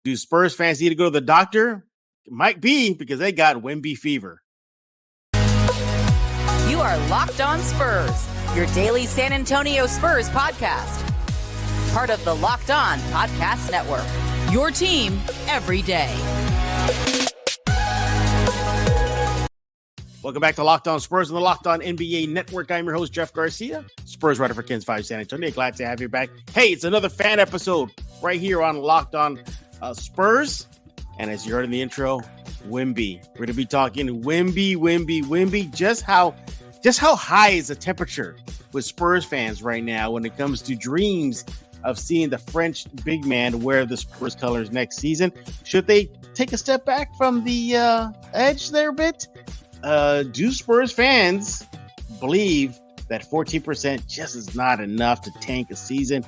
Do Spurs fans need to go to the doctor? It might be because they got Wemby fever. You are Locked On Spurs, your daily San Antonio Spurs podcast. Part of the Locked On Podcast Network, your team every day. Welcome back to Locked On Spurs on the Locked On NBA Network. I'm your host, Jeff Garcia, Spurs writer for Kens 5 San Antonio. Glad to have you back. Hey, it's another fan episode right here on Locked On Spurs. And as you heard in the intro, Wemby. We're going to be talking Wemby. Just how high is the temperature with Spurs fans right now when it comes to dreams of seeing the French big man wear the Spurs colors next season? Should they take a step back from the edge there a bit? Do Spurs fans believe that 14% just is not enough to tank a season?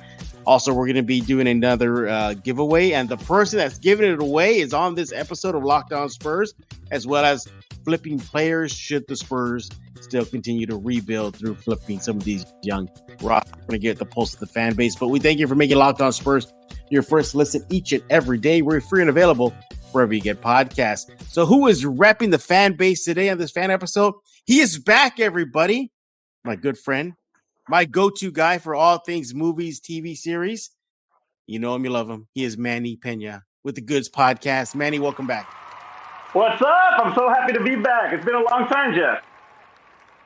Also, we're going to be doing another giveaway, and the person that's giving it away is on this episode of Locked On Spurs, as well as flipping players should the Spurs still continue to rebuild through flipping some of these young rosters. We're going to get the pulse of the fan base, but we thank you for making Locked On Spurs your first listen each and every day. We're free and available wherever you get podcasts. So who is repping the fan base today on this fan episode? He is back, everybody. My good friend, my go-to guy for all things movies, TV series. You know him, you love him. He is Manny Pena with the Goods Podcast. Manny, welcome back. What's up? I'm so happy to be back. It's been a long time, Jeff.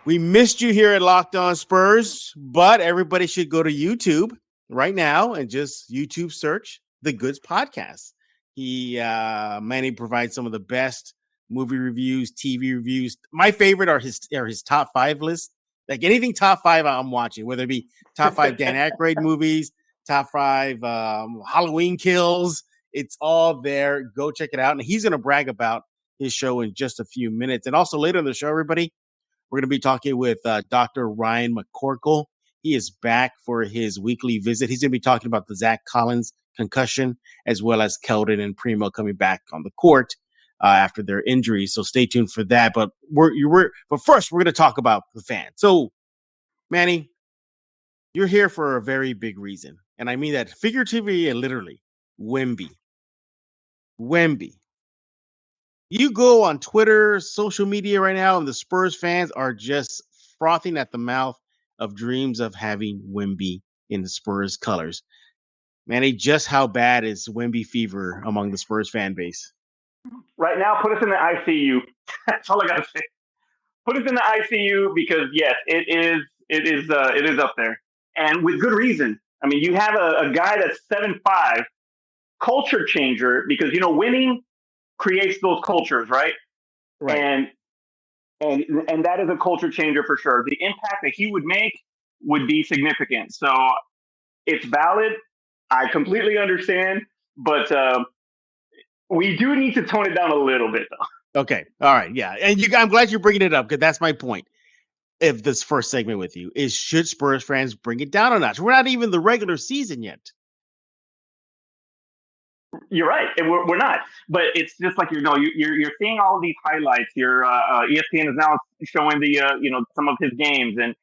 We missed you here at Locked On Spurs, but everybody should go to YouTube right now and just YouTube search the Goods Podcast. Manny provides some of the best movie reviews, TV reviews. My favorite are his top 5 lists. Like anything top 5 I'm watching, whether it be top 5 Dan Aykroyd movies, top 5 Halloween kills. It's all there. Go check it out. And he's going to brag about his show in just a few minutes. And also later in the show, everybody, we're going to be talking with Dr. Ryan McCorkle. He is back for his weekly visit. He's going to be talking about the Zach Collins concussion, as well as Keldon and Primo coming back on the court after their injuries. So stay tuned for that. But but first, we're going to talk about the fans. So, Manny, you're here for a very big reason. And I mean that figuratively and literally. Wemby. You go on Twitter, social media right now, and the Spurs fans are just frothing at the mouth of dreams of having Wemby in the Spurs colors. Manny, just how bad is Wemby fever among the Spurs fan base? Right now, put us in the ICU. That's all I gotta say. Put us in the ICU because yes, it is up there, and with good reason. I mean, you have a guy that's 7'5", culture changer, because winning creates those cultures, right? Right. And that is a culture changer for sure. The impact that he would make would be significant. So it's valid. I completely understand, but we do need to tone it down a little bit, though. Okay. All right. Yeah. And I'm glad you're bringing it up because that's my point of this first segment with you is should Spurs fans bring it down a notch? We're not even the regular season yet. You're right. We're not. But it's just like, you're seeing all of these highlights. ESPN is now showing the, some of his games. And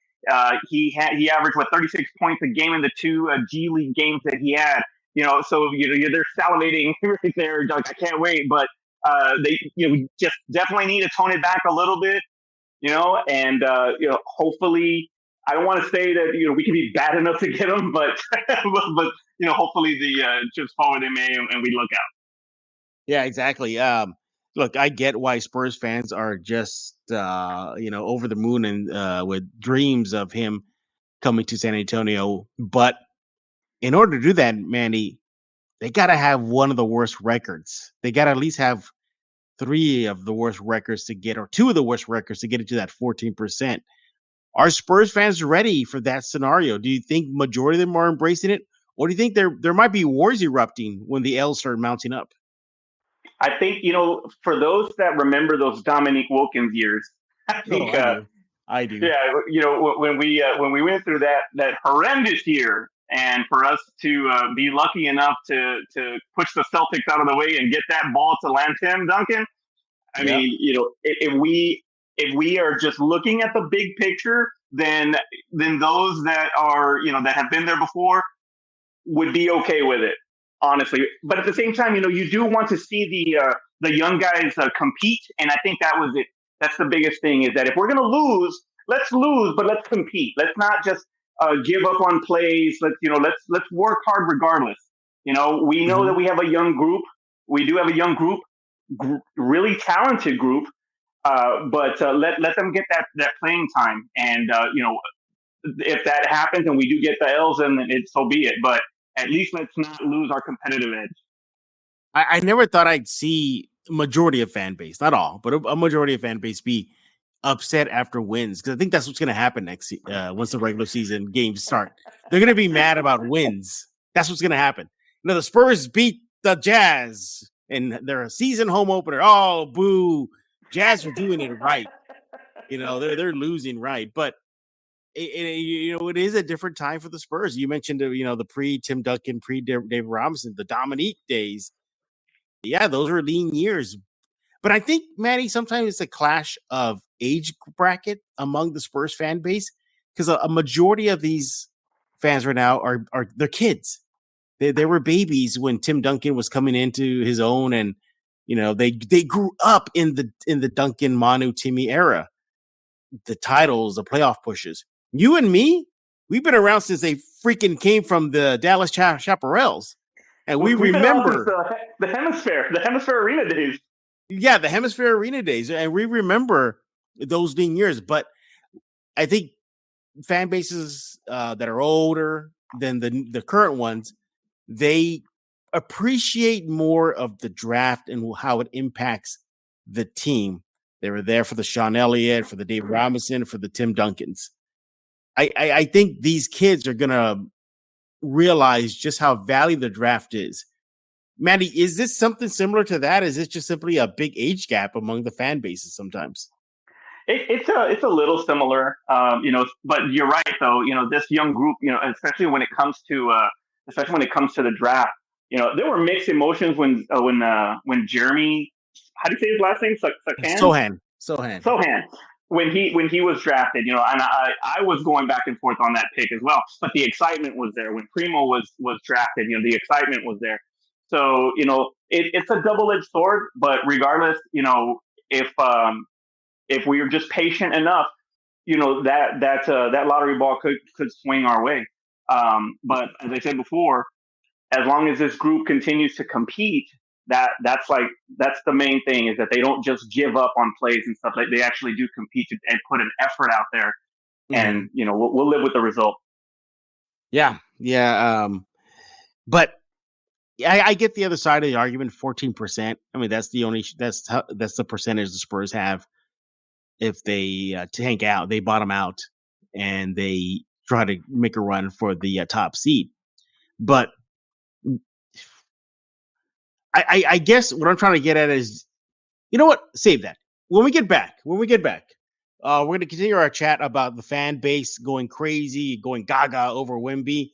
he averaged 36 points a game in the 2 G League games that he had. So they're salivating right there. Like, I can't wait, but they just definitely need to tone it back a little bit. And hopefully, I don't want to say that we can be bad enough to get them, but hopefully the chips fall where they may, and we look out. Yeah, exactly. Look, I get why Spurs fans are just over the moon and with dreams of him coming to San Antonio, but in order to do that, Manny, they got to have one of the worst records. They got to at least have 3 of the worst records to get, or 2 of the worst records to get into that 14%. Are Spurs fans ready for that scenario? Do you think majority of them are embracing it? Or do you think there might be wars erupting when the L's start mounting up? I think, for those that remember those Dominique Wilkins years, I think I do. Yeah, when we went through that horrendous year, and for us to be lucky enough to push the Celtics out of the way and get that ball to land Tim Duncan, I mean, if we are just looking at the big picture, then those that are that have been there before would be okay with it. honestly. But at the same time, you do want to see the young guys compete, and I think that was it. That's the biggest thing, is that if we're going to lose, let's lose, but let's compete. Let's not just give up on plays. Let's work hard regardless. We know that we have a young group. We do have a young group, really talented group, but let them get that playing time. And if that happens and we do get the L's, then so be it. But at least let's not lose our competitive edge. I never thought I'd see majority of fan base, not all, but a majority of fan base be upset after wins, because I think that's what's going to happen next once the regular season games start. They're going to be mad about wins. That's what's going to happen. The Spurs beat the Jazz in their season home opener. Oh, boo! Jazz are doing it right. They're losing right, but it is a different time for the Spurs. You mentioned the pre Tim Duncan, pre David Robinson, the Dominique days. Yeah, those were lean years. But I think, Manny, sometimes it's a clash of age bracket among the Spurs fan base, because a majority of these fans right now are they're kids. They were babies when Tim Duncan was coming into his own, and they grew up in the Duncan, Manu, Timmy era. The titles, the playoff pushes. You and me, we've been around since they freaking came from the Dallas Chaparrals. And we remember the Hemisphere Arena days. Yeah, the Hemisphere Arena days. And we remember those lean years. But I think fan bases that are older than the current ones, they appreciate more of the draft and how it impacts the team. They were there for the Sean Elliott, for the Dave Robinson, for the Tim Duncans. I think these kids are going to realize just how valuable the draft is. Manny, is this something similar to that? Is this just simply a big age gap among the fan bases sometimes? It's a little similar, but you're right though. This young group, especially when it comes to the draft, there were mixed emotions when Jeremy, how do you say his last name? Sohan. When he was drafted, and I was going back and forth on that pick as well. But the excitement was there when Primo was drafted. The excitement was there. So it's a double-edged sword. But regardless, if we are just patient enough, that lottery ball could swing our way. But as I said before, as long as this group continues to compete, that's the main thing, is that they don't just give up on plays and stuff. Like, they actually do compete and put an effort out there, and we'll live with the result. Yeah. But I get the other side of the argument. 14%. I mean, that's the percentage the Spurs have if they tank out, they bottom out, and they try to make a run for the top seed. But I guess what I'm trying to get at is, you know what? Save that. When we get back, we're going to continue our chat about the fan base going crazy, going gaga over Wemby,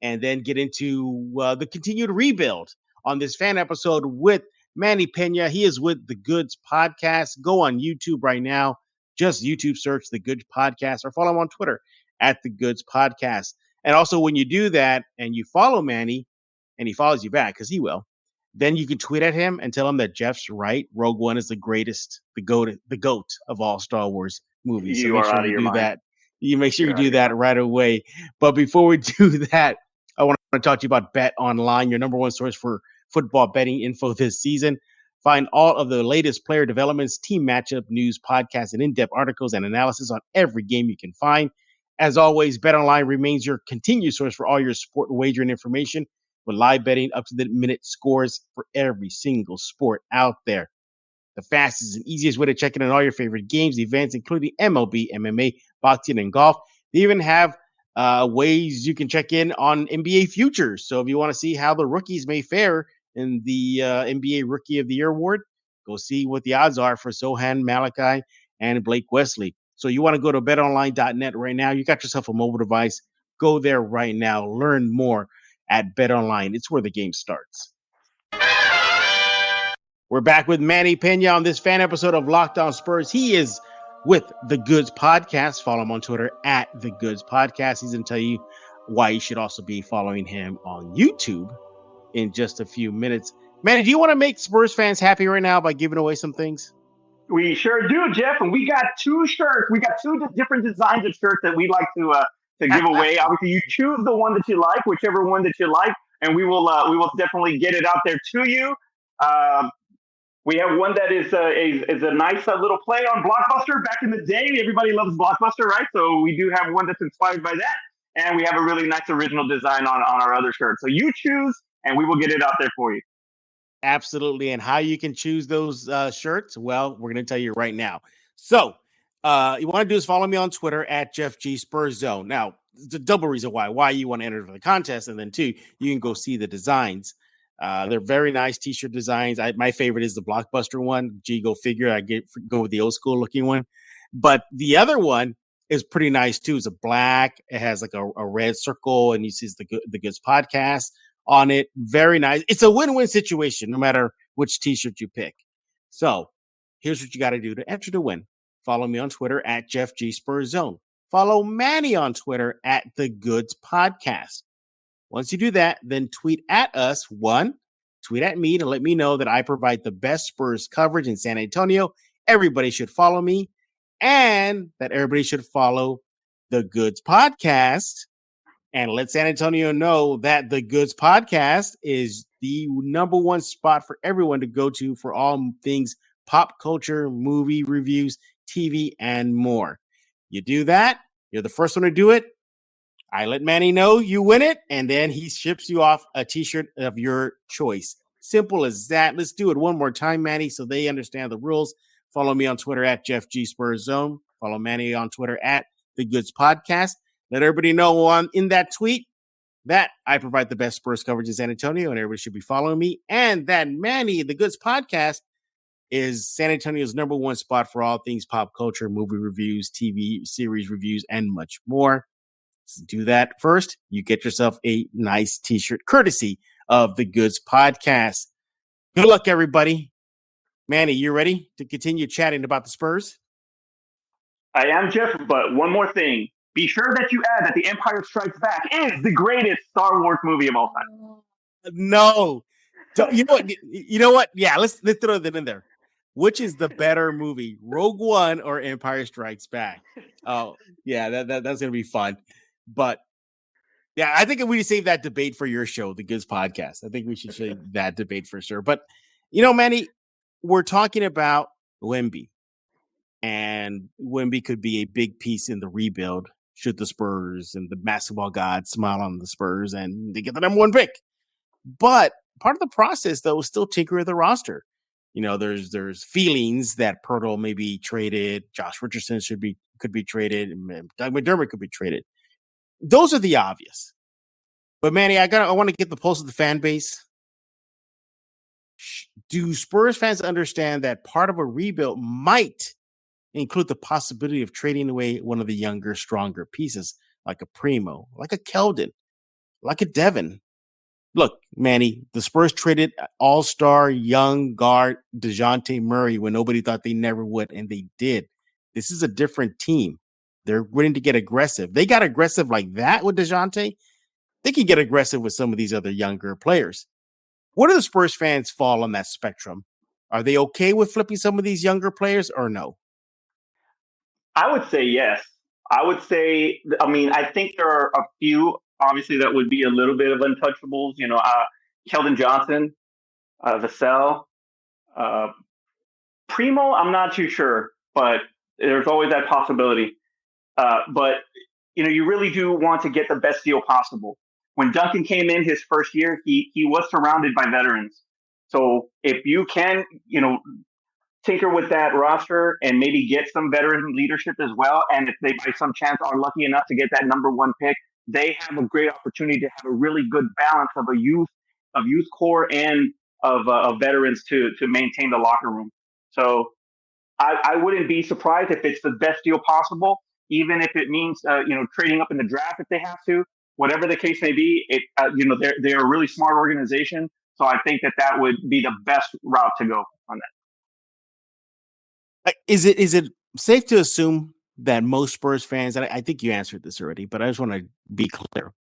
and then get into the continued rebuild on this fan episode with Manny Pena. He is with The Goods Podcast. Go on YouTube right now. Just YouTube search The Goods Podcast, or follow him on Twitter at The Goods Podcast. And also, when you do that and you follow Manny and he follows you back, because he will, then you can tweet at him and tell him that Jeff's right. Rogue One is the greatest, the GOAT of all Star Wars movies. So make sure you do that. You make sure you do that right away. But before we do that, I want to talk to you about Bet Online, your number one source for football betting info this season. Find all of the latest player developments, team matchup news, podcasts, and in-depth articles and analysis on every game you can find. As always, Bet Online remains your continued source for all your sport wagering information, with live betting, up-to-the-minute scores for every single sport out there. The fastest and easiest way to check in on all your favorite games, events, including MLB, MMA, boxing, and golf. They even have ways you can check in on NBA futures. So if you want to see how the rookies may fare in the NBA Rookie of the Year award, go see what the odds are for Zohan, Malachi, and Blake Wesley. So you want to go to betonline.net right now. You got yourself a mobile device. Go there right now. Learn more at BetOnline. It's where the game starts. We're back with Manny Pena on this fan episode of Locked On Spurs. He is with The Goods Podcast. Follow him on Twitter at The Goods Podcast. He's going to tell you why you should also be following him on YouTube in just a few minutes. Manny, do you want to make Spurs fans happy right now by giving away some things? We sure do, Jeff. And we got two shirts. We got two different designs of shirts that we like to give away. Obviously, you choose the one that you like, whichever one that you like, and we will definitely get it out there to you. We have one that is a nice little play on Blockbuster. Back in the day, everybody loves Blockbuster, right? So we do have one that's inspired by that, and we have a really nice original design on our other shirt. So you choose, and we will get it out there for you. Absolutely. And how you can choose those shirts? Well, we're going to tell you right now. So you want to do is follow me on Twitter at Jeff G Spurs Zone. Now, it's a double reason why you want to enter for the contest. And then two, you can go see the designs. They're very nice t-shirt designs. My favorite is the Blockbuster one. Gee, go figure. I go with the old school looking one. But the other one is pretty nice too. It's a black. It has like a red circle, and you see the Goods Podcast on it. Very nice. It's a win-win situation, no matter which t-shirt you pick. So here's what you got to do to enter to win. Follow me on Twitter at Jeff G Spurs Zone. Follow Manny on Twitter at The Goods Podcast. Once you do that, then tweet at us. Tweet at me to let me know that I provide the best Spurs coverage in San Antonio. Everybody should follow me, and that everybody should follow The Goods Podcast. And let San Antonio know that The Goods Podcast is the number one spot for everyone to go to for all things pop culture, movie reviews, TV, and more. You do that, you're the first one to do it. I let Manny know you win it, and then he ships you off a t-shirt of your choice. Simple as that. Let's do it one more time, Manny, so they understand the rules. Follow me on Twitter at Jeff G Spurs Zone. Follow Manny on Twitter at The Goods Podcast. Let everybody know in that tweet that I provide the best Spurs coverage in San Antonio, and everybody should be following me. And that Manny, The Goods Podcast, is San Antonio's number one spot for all things pop culture, movie reviews, TV series reviews, and much more. So do that first. You get yourself a nice t-shirt courtesy of The Goods Podcast. Good luck, everybody. Manny, you ready to continue chatting about the Spurs? I am, Jeff, but one more thing. Be sure that you add that The Empire Strikes Back is the greatest Star Wars movie of all time. No. You know what? Yeah, let's throw that in there. Which is the better movie, Rogue One or Empire Strikes Back? Oh, yeah, that's going to be fun. But yeah, I think we save that debate for your show, The Goods Podcast. I think we should save that debate for sure. But, Manny, we're talking about Wemby. And Wemby could be a big piece in the rebuild should the Spurs and the basketball gods smile on the Spurs and they get the number one pick. But part of the process, though, is still tinker with the roster. There's feelings that Pirtle may be traded. Josh Richardson could be traded. And Doug McDermott could be traded. Those are the obvious. But Manny, I want to get the pulse of the fan base. Do Spurs fans understand that part of a rebuild might include the possibility of trading away one of the younger, stronger pieces, like a Primo, like a Keldon, like a Devin? Look, Manny, the Spurs traded all-star young guard DeJounte Murray when nobody thought they never would, and they did. This is a different team. They're willing to get aggressive. They got aggressive like that with DeJounte. They can get aggressive with some of these other younger players. Where do the Spurs fans fall on that spectrum? Are they okay with flipping some of these younger players or no? I would say yes. I think there are a few, obviously, that would be a little bit of untouchables. Keldon Johnson, Vassell, Primo, I'm not too sure, but there's always that possibility. But you really do want to get the best deal possible. When Duncan came in his first year, he was surrounded by veterans. So if you can, tinker with that roster and maybe get some veteran leadership as well, and if they by some chance are lucky enough to get that number one pick, they have a great opportunity to have a really good balance of youth core and of veterans to maintain the locker room. So I wouldn't be surprised if it's the best deal possible, even if it means trading up in the draft if they have to. Whatever the case may be, they're a really smart organization, so I think that would be the best route to go on that. Is it safe to assume that most Spurs fans, and I think you answered this already, but I just want to be clear,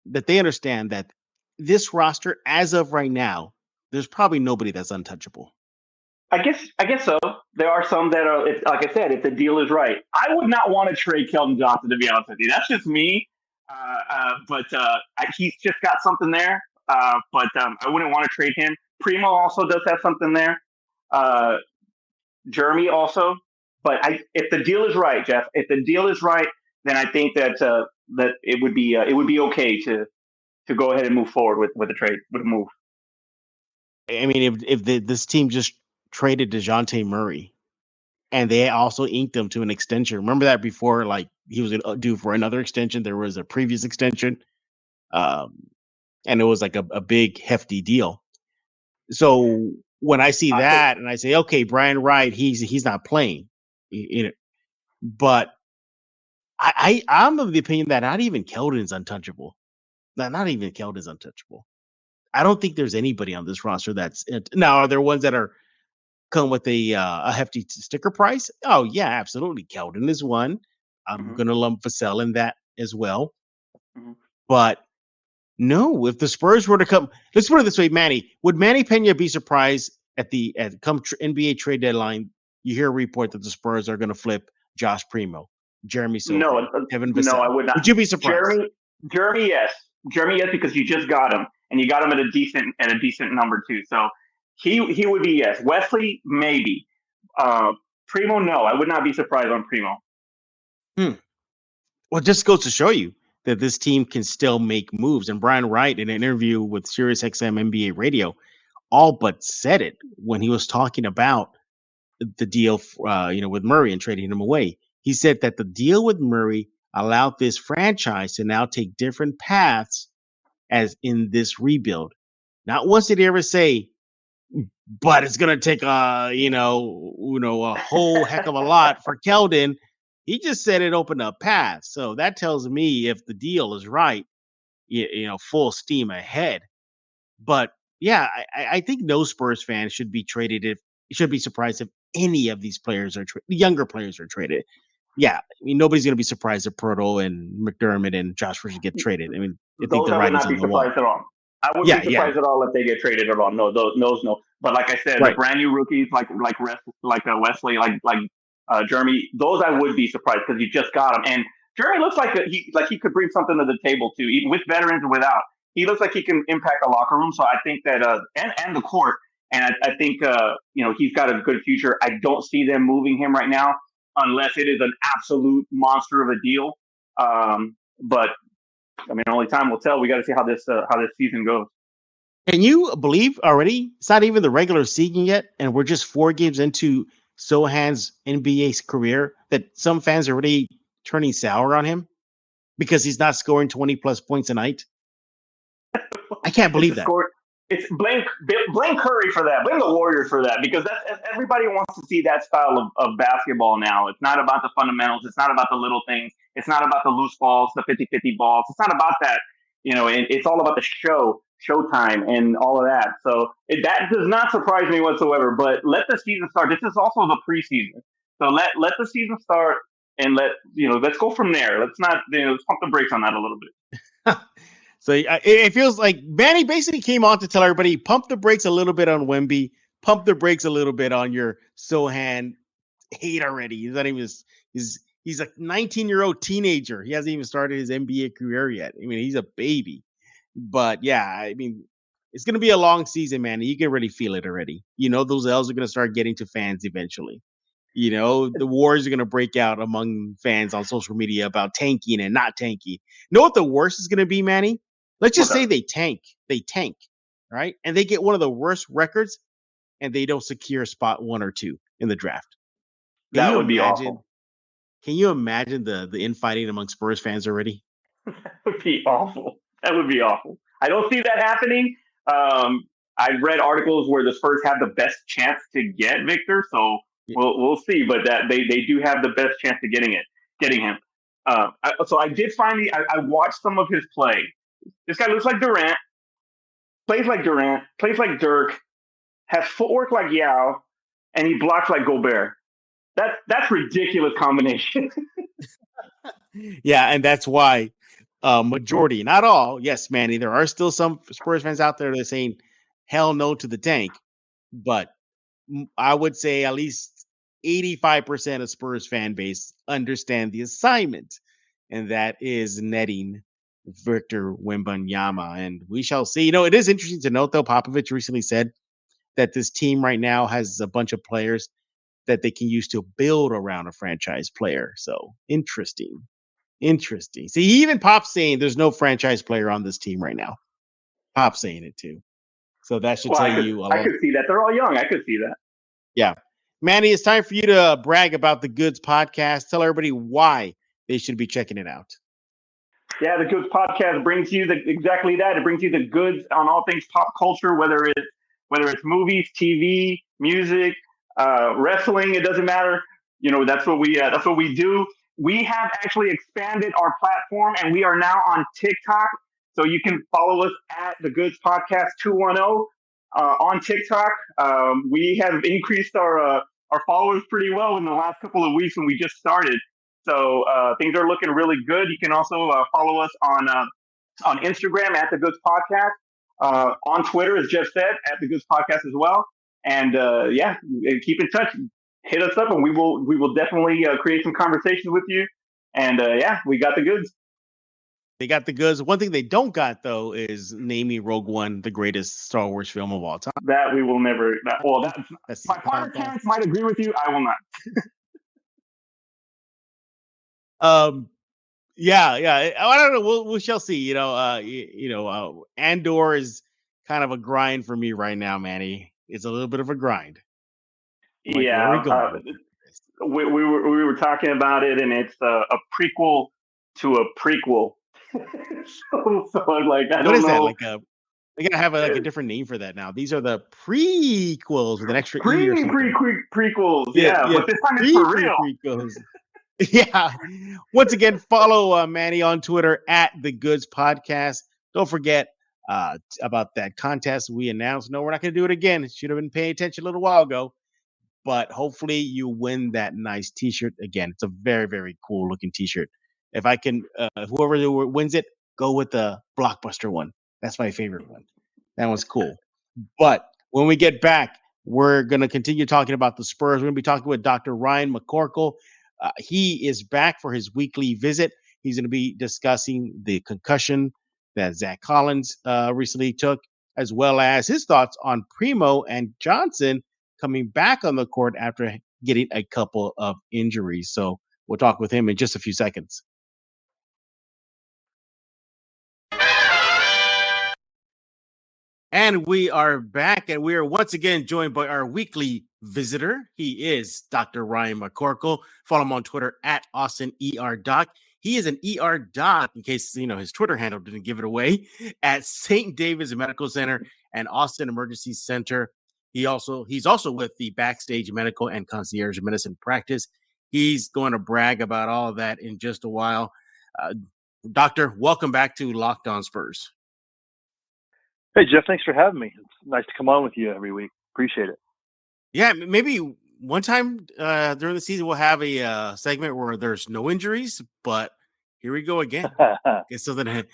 that they understand that this roster, as of right now, there's probably nobody that's untouchable. I guess so. There are some that are, like I said, if the deal is right. I would not want to trade Keldon Johnson, to be honest with you. That's just me. But he's just got something there. But I wouldn't want to trade him. Primo also does have something there. Jeremy also. But if the deal is right, Jeff, if the deal is right, then I think that that it would be okay to go ahead and move forward with a trade, with a move. I mean, if this team just traded DeJounte Murray and they also inked him to an extension. Remember that before, like, he was due for another extension. There was a previous extension, and it was like a big hefty deal. So when I see that and I say, okay, Brian Wright, he's not playing, but I'm of the opinion that not even Keldon is untouchable. Not even Keldon is untouchable. I don't think there's anybody on this roster that's it. Now, are there ones that are come with a hefty sticker price? Oh yeah, absolutely. Keldon is one. I'm gonna lump Vassell in that as well. But no, if the Spurs were to come, let's put it this way, Manny, would Manny Pena be surprised at NBA trade deadline? You hear a report that the Spurs are going to flip Josh Primo, Jeremy Sohan, Kevin Vassell. No, I would not. Would you be surprised? Jeremy, yes. Jeremy, yes, because you just got him, and you got him at a decent number too. So he would be yes. Wesley, maybe. Primo, no. I would not be surprised on Primo. Well, it just goes to show you that this team can still make moves. And Brian Wright, in an interview with SiriusXM NBA Radio, all but said it when he was talking about the deal, with Murray and trading him away. He said that the deal with Murray allowed this franchise to now take different paths as in this rebuild. Not once did he ever say, but it's going to take a whole heck of a lot for Keldon. He just said it opened up paths. So that tells me if the deal is right, full steam ahead. But yeah, I think no Spurs fan should be surprised if any of these players younger players are traded. Yeah, I mean, nobody's going to be surprised if Pirtle and McDermott and Josh Richardson get traded. I mean, I think the writing's on the wall. I wouldn't be surprised at all if they get traded at all. No, those no. But like I said, the brand new rookies like Wesley, like Jeremy, those I would be surprised because you just got him. And Jeremy looks like he could bring something to the table too, even with veterans and without. He looks like he can impact the locker room. So I think that and the court. And I think he's got a good future. I don't see them moving him right now unless it is an absolute monster of a deal. But I mean, only time will tell. We got to see how this season goes. Can you believe already? It's not even the regular season yet, and we're just 4 games into Sohan's NBA career that some fans are already turning sour on him because he's not scoring 20 plus points a night. I can't believe that. It's blame Curry for that. Blame the Warriors for that because everybody wants to see that style of basketball now. It's not about the fundamentals. It's not about the little things. It's not about the loose balls, the 50-50 balls. It's not about that. It's all about the showtime and all of that. So that does not surprise me whatsoever. But let the season start. This is also the preseason. So let the season start and let's go from there. Let's not let's pump the brakes on that a little bit. So it feels like Manny basically came on to tell everybody, pump the brakes a little bit on Wemby, pump the brakes a little bit on your Sohan hate already. He's a 19-year-old teenager. He hasn't even started his NBA career yet. I mean, he's a baby. But yeah, I mean, it's going to be a long season, man. You can already feel it already. Those L's are going to start getting to fans eventually. The wars are going to break out among fans on social media about tanking and not tanking. You know what the worst is going to be, Manny? Let's just say they tank, right? And they get one of the worst records and they don't secure spot 1 or 2 in the draft. That would be awful. Can you imagine the infighting among Spurs fans already? That would be awful. I don't see that happening. I've read articles where the Spurs have the best chance to get Victor, so we'll see. But that they do have the best chance of getting him. So I did finally I watched some of his play. This guy looks like Durant, plays like Dirk, has footwork like Yao, and he blocks like Gobert. That's ridiculous combination. Yeah, and that's why majority, not all. Yes, Manny, there are still some Spurs fans out there that are saying hell no to the tank, but I would say at least 85% of Spurs fan base understand the assignment, and that is netting Victor Wembanyama. And we shall see. It is interesting to note, though, Popovich recently said that this team right now has a bunch of players that they can use to build around a franchise player. So interesting. Interesting. See, even Pop's saying there's no franchise player on this team right now. Pop's saying it too. So that should Well, tell you a I lot. could see that. They're all young. I could see that. Yeah. Manny, it's time for you to brag about the Goods podcast. Tell everybody why they should be checking it out. Yeah, the Goods podcast brings you exactly that. It brings you the goods on all things pop culture, whether it's movies, TV, music, wrestling. It doesn't matter. That's what we do. We have actually expanded our platform, and we are now on TikTok. So you can follow us at the Goods Podcast 210 on TikTok. We have increased our followers pretty well in the last couple of weeks when we just started. So things are looking really good. You can also follow us on Instagram at the Goods Podcast, on Twitter, as Jeff said, at the Goods Podcast as well. And keep in touch. Hit us up, and we will definitely create some conversations with you. And we got the goods. They got the goods. One thing they don't got, though, is naming Rogue One the greatest Star Wars film of all time. That we will never. That's my partner Terrence might agree with you. I will not. Yeah. I don't know. We shall see. Andor is kind of a grind for me right now, Manny. It's a little bit of a grind. Like, yeah. We were talking about it, and it's a prequel to a prequel. so like, I don't know. They gotta have a different name for that now. These are the prequels with an extra E or something. Prequels, yeah. But this time it's for real. Prequels. Yeah. Once again, follow Manny on Twitter at the Goods Podcast. Don't forget about that contest we announced. No, we're not going to do it again. Should have been paying attention a little while ago. But hopefully you win that nice T-shirt. Again, it's a very, very cool looking T-shirt. If I can, whoever wins it, go with the Blockbuster one. That's my favorite one. That one's cool. But when we get back, we're going to continue talking about the Spurs. We're going to be talking with Dr. Ryan McCorkle. He is back for his weekly visit. He's going to be discussing the concussion that Zach Collins recently took, as well as his thoughts on Primo and Johnson coming back on the court after getting a couple of injuries. So we'll talk with him in just a few seconds. And we are back, and we are once again joined by our weekly visitor. He is Dr. Ryan McCorkle. Follow him on Twitter at AustinERDoc. He is an ER doc, in case his Twitter handle didn't give it away, at St. David's Medical Center and Austin Emergency Center. He's also with the Backstage Medical and Concierge Medicine practice. He's going to brag about all of that in just a while. Doctor, welcome back to Locked On Spurs. Hey, Jeff, thanks for having me. It's nice to come on with you every week. Appreciate it. Yeah, maybe one time during the season we'll have a segment where there's no injuries, but here we go again. It's something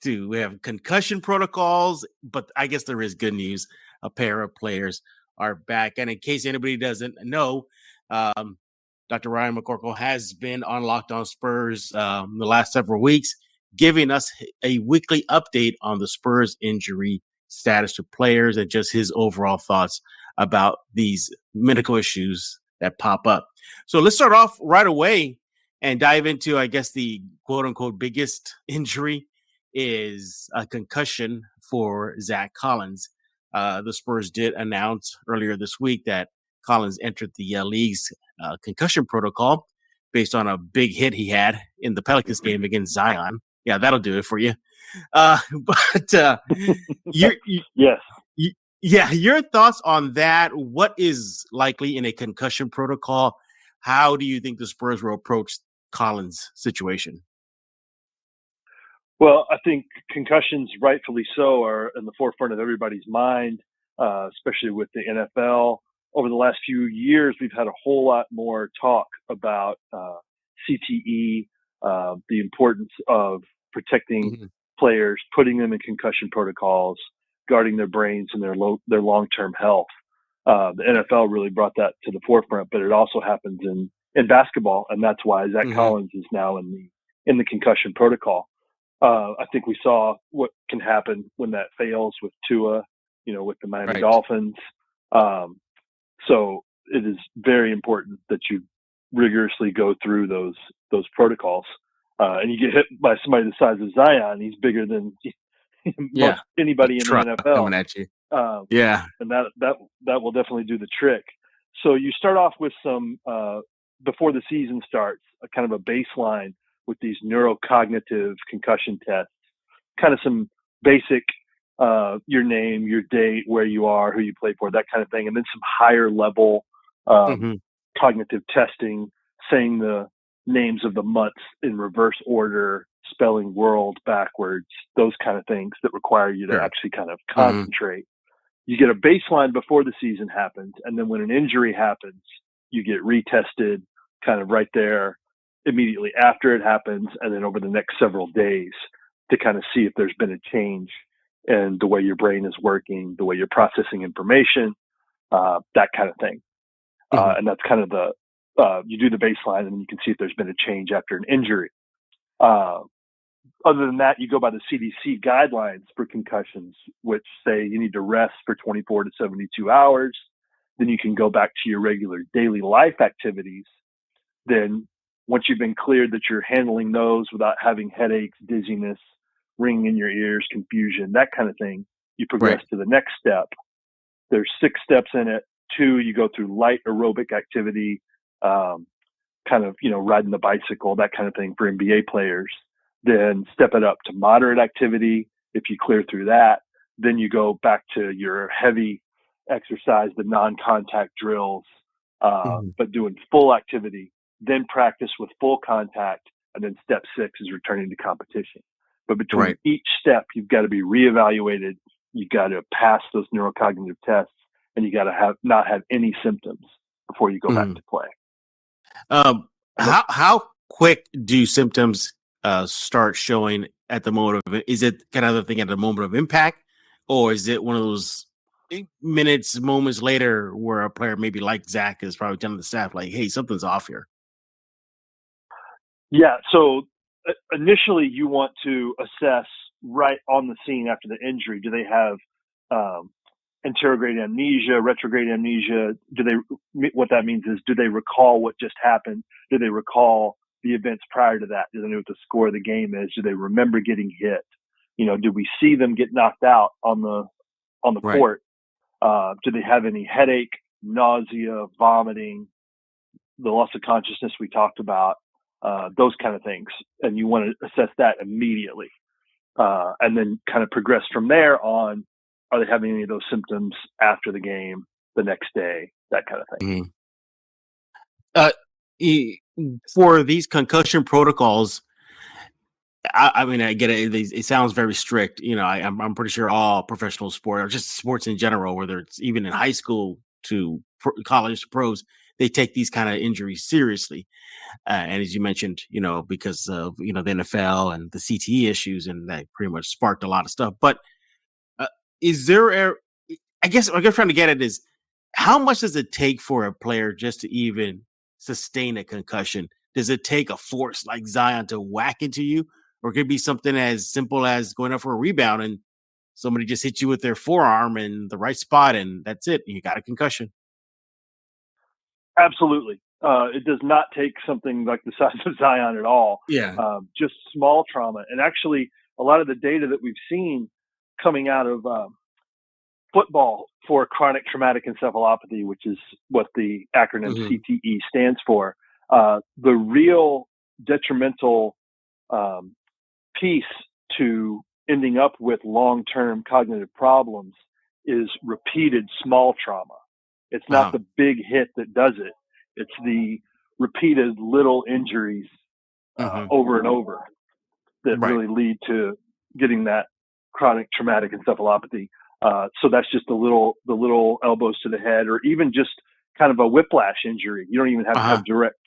we have concussion protocols, but I guess there is good news. A pair of players are back. And in case anybody doesn't know, Dr. Ryan McCorkle has been on Locked On Spurs the last several weeks, giving us a weekly update on the Spurs injury status to players and just his overall thoughts about these medical issues that pop up. So let's start off right away and dive into, I guess, the quote unquote biggest injury is a concussion for Zach Collins. The Spurs did announce earlier this week that Collins entered the league's concussion protocol based on a big hit he had in the Pelicans game against Zion. Yeah, that'll do it for you. Yes. Your thoughts on that? What is likely in a concussion protocol? How do you think the Spurs will approach Collins' situation? Well, I think concussions, rightfully so, are in the forefront of everybody's mind, especially with the NFL. Over the last few years, we've had a whole lot more talk about CTE, the importance of protecting Mhm. players, putting them in concussion protocols, guarding their brains and their long-term health. The NFL really brought that to the forefront, but it also happens in basketball, and that's why Zach Mhm. Collins is now in the concussion protocol. I think we saw what can happen when that fails with Tua, with the Miami Right. Dolphins. So it is very important that you rigorously go through those protocols. And you get hit by somebody the size of Zion, he's bigger than most Yeah. A anybody in the truck NFL. coming at you. Um, Yeah. and that will definitely do the trick. So you start off with some before the season starts, a kind of a baseline with these neurocognitive concussion tests, kind of some basic your name, your date, where you are, who you play for, that kind of thing, and then some higher level Mhm. cognitive testing, saying the names of the months in reverse order, spelling world backwards, those kind of things that require you to Sure. actually kind of Mhm. concentrate. You get a baseline before the season happens, and then when an injury happens, you get retested kind of right there immediately after it happens, and then over the next several days to kind of see if there's been a change in the way your brain is working, the way you're processing information, that kind of thing. Mhm. And that's kind of you do the baseline, and you can see if there's been a change after an injury. Uh, Other than that, you go by the CDC guidelines for concussions, which say you need to rest for 24 to 72 hours. Then you can go back to your regular daily life activities. Then once you've been cleared that you're handling those without having headaches, dizziness, ringing in your ears, confusion, that kind of thing, you progress Right. to the next step. There's 6 steps in it. 2, you go through light aerobic activity, um, kind of, riding the bicycle, that kind of thing for NBA players. Then step it up to moderate activity. If you clear through that, then you go back to your heavy exercise, the non-contact drills, Mhm. but doing full activity, then practice with full contact. And then step 6 is returning to competition. But between Right. each step, you've got to be reevaluated. You've got to pass those neurocognitive tests, and you got to not have any symptoms before you go back Mhm. to play. Um, And that, how quick do symptoms start showing at the moment of it? Is it kind of the thing at the moment of impact, or is it one of those minutes, moments later where a player maybe like Zach is probably telling the staff like, "Hey, something's off here." Yeah. So initially, you want to assess right on the scene after the injury. Do they have anterograde amnesia, retrograde amnesia? What that means is, do they recall what just happened? Do they recall the events prior to that? Do they know what the score of the game is? Do they remember getting hit? Do we see them get knocked out on the Right. court? Do they have any headache, nausea, vomiting, the loss of consciousness we talked about, those kind of things. And you want to assess that immediately. And then kind of progress from there on, are they having any of those symptoms after the game, the next day, that kind of thing. Mhm. Uh, e- for these concussion protocols, I mean, I get it. It sounds very strict. I'm pretty sure all professional sport or just sports in general, whether it's even in high school to college to pros, they take these kind of injuries seriously. And as you mentioned, because of the NFL and the CTE issues, and that pretty much sparked a lot of stuff. But uh, is there a? I guess what I'm trying to get at is how much does it take for a player just to even sustain a concussion? Does it take a force like Zion to whack into you? Or it could be something as simple as going up for a rebound and somebody just hits you with their forearm in the right spot and that's it. You got a concussion. Absolutely. It does not take something like the size of Zion at all. Yeah. Just small trauma. And actually, a lot of the data that we've seen coming out of football for chronic traumatic encephalopathy, which is what the acronym Hmm. CTE stands for, the real detrimental piece to ending up with long-term cognitive problems is repeated small trauma. It's not Uh-huh. the big hit that does it. It's the repeated little injuries Hmm. over and over that Right. really lead to getting that chronic traumatic encephalopathy. So that's just the little elbows to the head, or even just kind of a whiplash injury. You don't even have to Uh-huh. have direct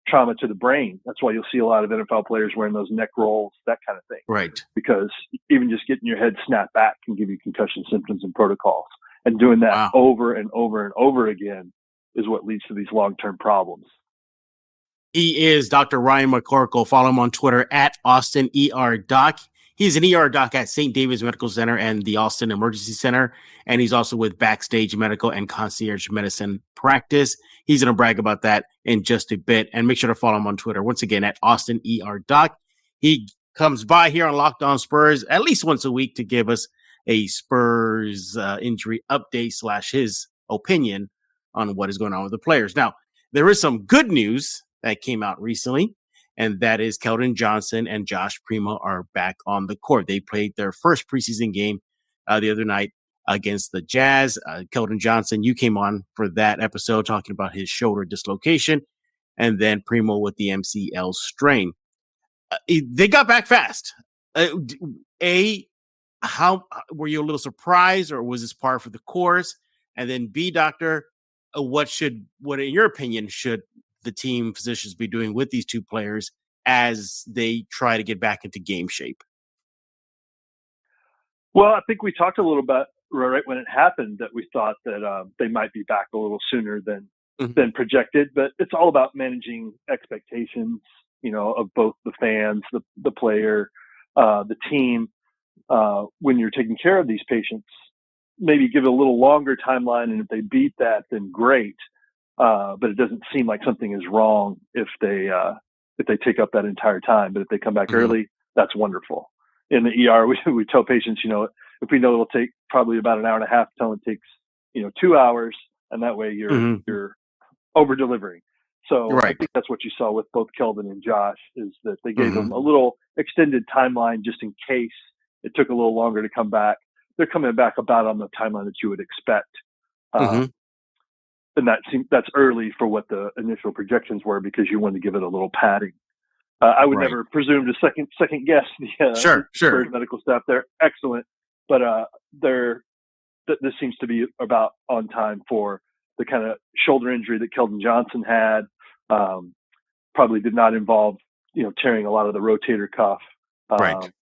trauma to the brain. That's why you'll see a lot of NFL players wearing those neck rolls, that kind of thing. Right. Because even just getting your head snapped back can give you concussion symptoms and protocols. And doing that over and over and over again is what leads to these long-term problems. He is Dr. Ryan McCorkle. Follow him on Twitter at Austin ER Doc. He's an ER doc at St. David's Medical Center and the Austin Emergency Center. And he's also with Backstage Medical and Concierge Medicine Practice. He's going to brag about that in just a bit. And make sure to follow him on Twitter, once again, at Austin ER Doc. He comes by here on Locked On Spurs at least once a week to give us a Spurs injury update / his opinion on what is going on with the players. Now, there is some good news that came out recently, and that is Keldon Johnson and Josh Primo are back on the court. They played their first preseason game the other night against the Jazz. Keldon Johnson, you came on for that episode talking about his shoulder dislocation, and then Primo with the MCL strain. They got back fast. How were you a little surprised, or was this par for the course? And then B, Doctor, what in your opinion should the team physicians be doing with these two players as they try to get back into game shape? Well, I think we talked a little bit right when it happened that we thought that they might be back a little sooner than projected, but it's all about managing expectations, of both the fans, the player, the team. When you're taking care of these patients, maybe give it a little longer timeline, and if they beat that, then great. But it doesn't seem like something is wrong if they take up that entire time. But if they come back early, that's wonderful. In the ER, we tell patients, if we know it'll take probably about an hour and a half, tell them it takes, 2 hours, and that way you're over delivering. So I think that's what you saw with both Keldon and Josh, is that they gave them a little extended timeline just in case it took a little longer to come back. They're coming back about on the timeline that you would expect. And that's early for what the initial projections were, because you wanted to give it a little padding. I would never presume to second guess the Spurs medical staff. They're excellent, but this seems to be about on time for the kind of shoulder injury that Keldon Johnson had. Probably did not involve tearing a lot of the rotator cuff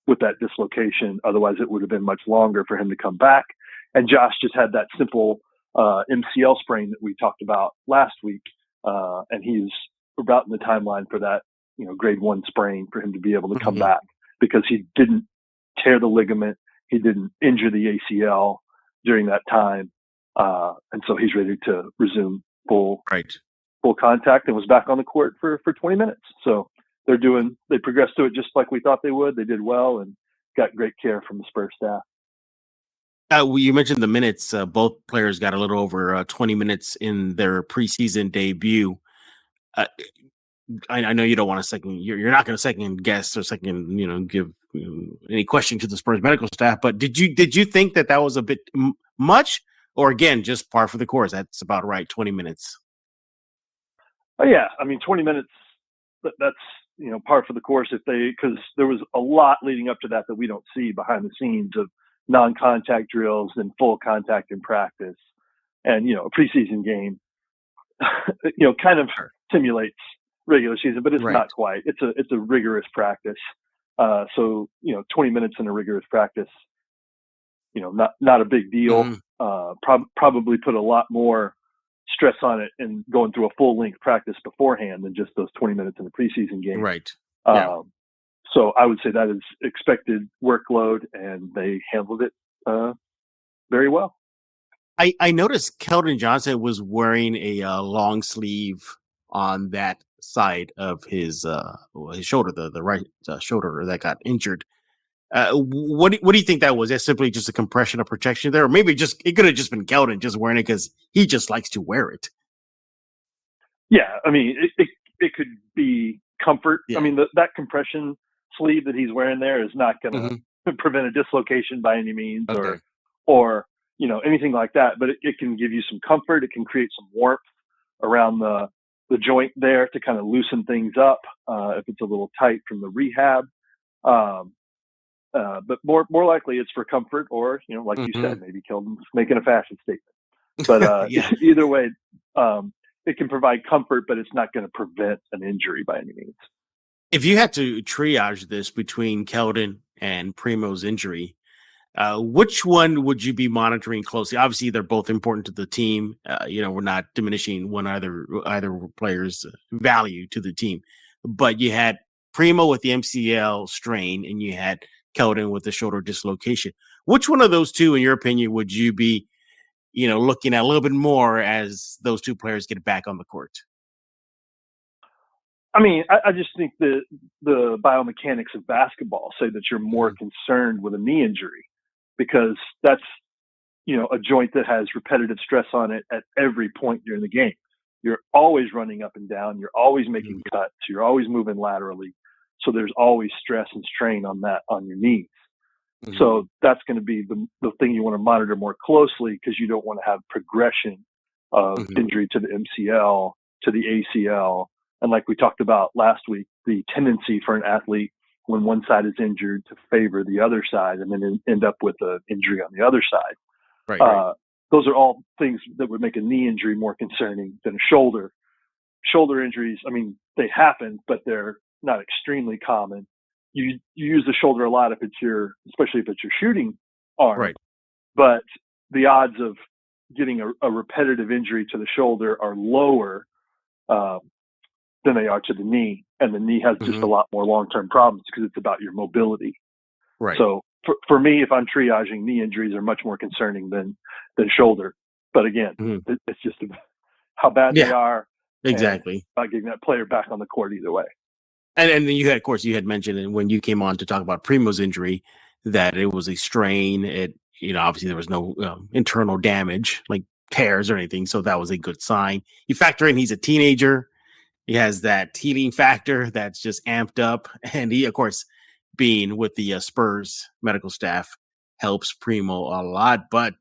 with that dislocation. Otherwise, it would have been much longer for him to come back. And Josh just had that simple MCL sprain that we talked about last week, and he's about in the timeline for that, grade 1 sprain for him to be able to come back, because he didn't tear the ligament, he didn't injure the ACL during that time, and so he's ready to resume full contact, and was back on the court for 20 minutes. So they progressed to it just like we thought they would. They did well and got great care from the Spurs staff. You mentioned the minutes. Both players got a little over 20 minutes in their preseason debut. I know you don't want to you're not going to second guess or give any question to the Spurs medical staff. But did you think that was a bit much, or again just par for the course? That's about right. 20 minutes. Oh yeah, I mean 20 minutes. That's par for the course because there was a lot leading up to that we don't see behind the scenes of non-contact drills and full contact in practice, and a preseason game kind of simulates regular season, but it's not quite. It's a rigorous practice. So 20 minutes in a rigorous practice, not a big deal. Probably put a lot more stress on it and going through a full length practice beforehand than just those 20 minutes in the preseason game. So I would say that is expected workload, and they handled it very well. I noticed Keldon Johnson was wearing a long sleeve on that side of his shoulder, the right shoulder that got injured. What do you think that was? That simply just a compression of protection there, or maybe it could have just been Keldon just wearing it because he just likes to wear it. Yeah, I mean it could be comfort. Yeah. I mean that compression sleeve that he's wearing there is not going to prevent a dislocation by any means, or anything like that. But it can give you some comfort. It can create some warmth around the joint there to kind of loosen things up if it's a little tight from the rehab. But more likely it's for comfort, or like you said, maybe Keldon's making a fashion statement. But either way, it can provide comfort, but it's not going to prevent an injury by any means. If you had to triage this between Keldon and Primo's injury, which one would you be monitoring closely? Obviously, they're both important to the team. We're not diminishing either player's value to the team, but you had Primo with the MCL strain, and you had Keldon with the shoulder dislocation. Which one of those two, in your opinion, would you be, looking at a little bit more as those two players get back on the court? I mean, I just think the biomechanics of basketball say that you're more concerned with a knee injury, because that's, a joint that has repetitive stress on it at every point during the game. You're always running up and down. You're always making cuts. You're always moving laterally. So there's always stress and strain on your knees. Mm-hmm. So that's going to be the thing you want to monitor more closely, because you don't want to have progression of injury to the MCL, to the ACL. And like we talked about last week, the tendency for an athlete when one side is injured to favor the other side and then end up with an injury on the other side. Right. Those are all things that would make a knee injury more concerning than a shoulder. Shoulder injuries, I mean, they happen, but they're not extremely common. You use the shoulder a lot especially if it's your shooting arm. Right. But the odds of getting a repetitive injury to the shoulder are lower than they are to the knee. And the knee has just a lot more long-term problems because it's about your mobility. Right. So for me, if I'm triaging, knee injuries are much more concerning than shoulder. But again, it's just about how bad they are. Exactly. About getting that player back on the court either way. And then you had mentioned when you came on to talk about Primo's injury that it was a strain. It, obviously there was no internal damage like tears or anything. So that was a good sign. You factor in, he's a teenager. He has that healing factor that's just amped up. And he, of course, being with the Spurs medical staff helps Primo a lot. But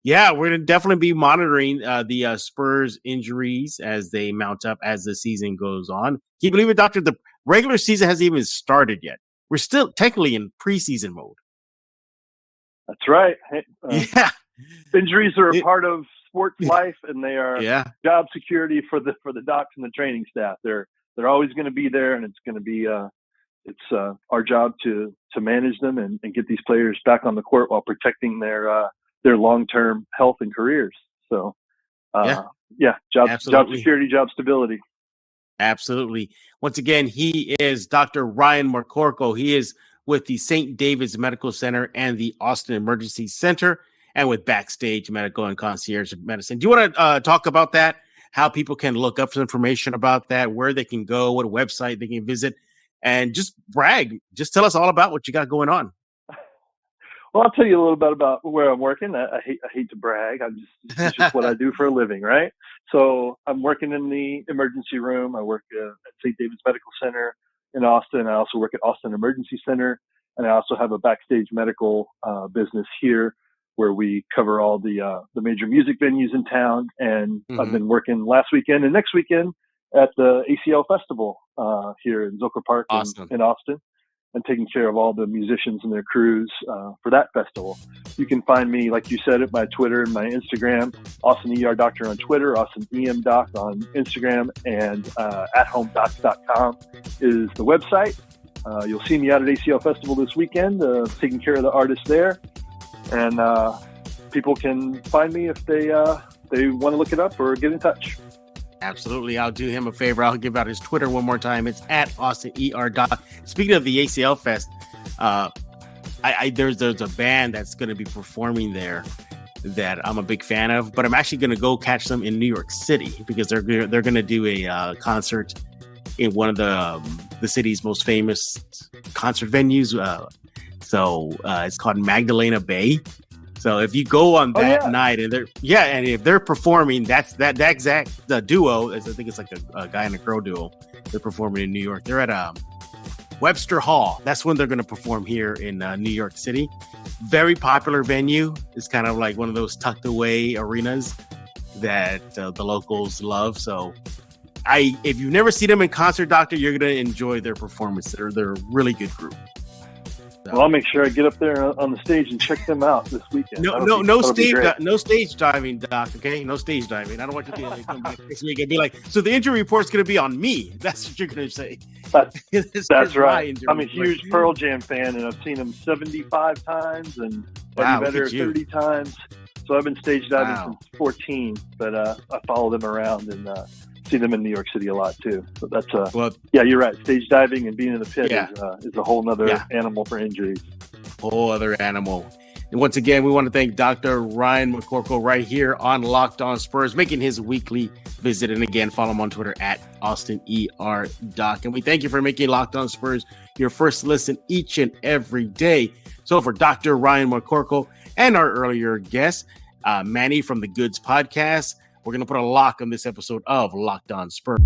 yeah, we're going to definitely be monitoring the Spurs injuries as they mount up as the season goes on. Can you believe it, Doctor? The regular season hasn't even started yet. We're still technically in preseason mode. That's right. Injuries are a It, part of sports life, and they are job security for the docs and the training staff. They're always going to be there, and it's going to be our job to manage them and get these players back on the court while protecting their long-term health and careers. So job security, job stability. Absolutely. Once again, he is Dr. Ryan McCorkle. He is with the St. David's Medical Center and the Austin Emergency Center, and with Backstage Medical and Concierge Medicine. Do you want to talk about that? How people can look up some information about that, where they can go, what website they can visit, and just brag. Just tell us all about what you got going on. Well, I'll tell you a little bit about where I'm working. I hate to brag. It's just what I do for a living, right? So I'm working in the emergency room. I work at St. David's Medical Center in Austin. I also work at Austin Emergency Center, and I also have a Backstage Medical business here where we cover all the major music venues in town. And I've been working last weekend and next weekend at the ACL Festival here in Zilker Park in Austin, and taking care of all the musicians and their crews for that festival. You can find me, like you said, at my Twitter and my Instagram, Austin ER Doctor on Twitter, Austin EM Doc on Instagram, and athomedocs.com is the website. You'll see me out at ACL Festival this weekend, taking care of the artists there. And people can find me if they want to look it up or get in touch. Absolutely. I'll do him a favor. I'll give out his Twitter one more time. It's at Austin ER Doc. Speaking of the ACL Fest, there's a band that's going to be performing there that I'm a big fan of, but I'm actually going to go catch them in New York City because they're going to do a concert in one of the city's most famous concert venues. So it's called Magdalena Bay. So if you go on that night and and if they're performing, that's that exact the duo. I think it's like a guy and a girl duo. They're performing in New York. They're at Webster Hall. That's when they're going to perform here in New York City. Very popular venue. It's kind of like one of those tucked away arenas that the locals love. So if you've never seen them in concert, Doctor, you're going to enjoy their performance. They're a really good group. Well, I'll make sure I get up there on the stage and check them out this weekend. No stage diving, Doc. Okay, no stage diving. I don't want you to be like, come back next week and be like, so the injury report's going to be on me. That's what you're going to say. That's right. I'm a huge Pearl Jam fan, and I've seen them 75 times and Eddie Vedder 30 times. So I've been stage diving since 14, but I follow them around and see them in New York City a lot too. So that's yeah, you're right. Stage diving and being in the pit is a whole nother animal for injuries. Whole other animal. And once again, we want to thank Dr. Ryan McCorkle right here on Locked On Spurs, making his weekly visit. And again, follow him on Twitter at AustinERDoc. And we thank you for making Locked On Spurs your first listen each and every day. So for Dr. Ryan McCorkle and our earlier guest, Manny from the Goods Podcast, we're going to put a lock on this episode of Locked On Spurs.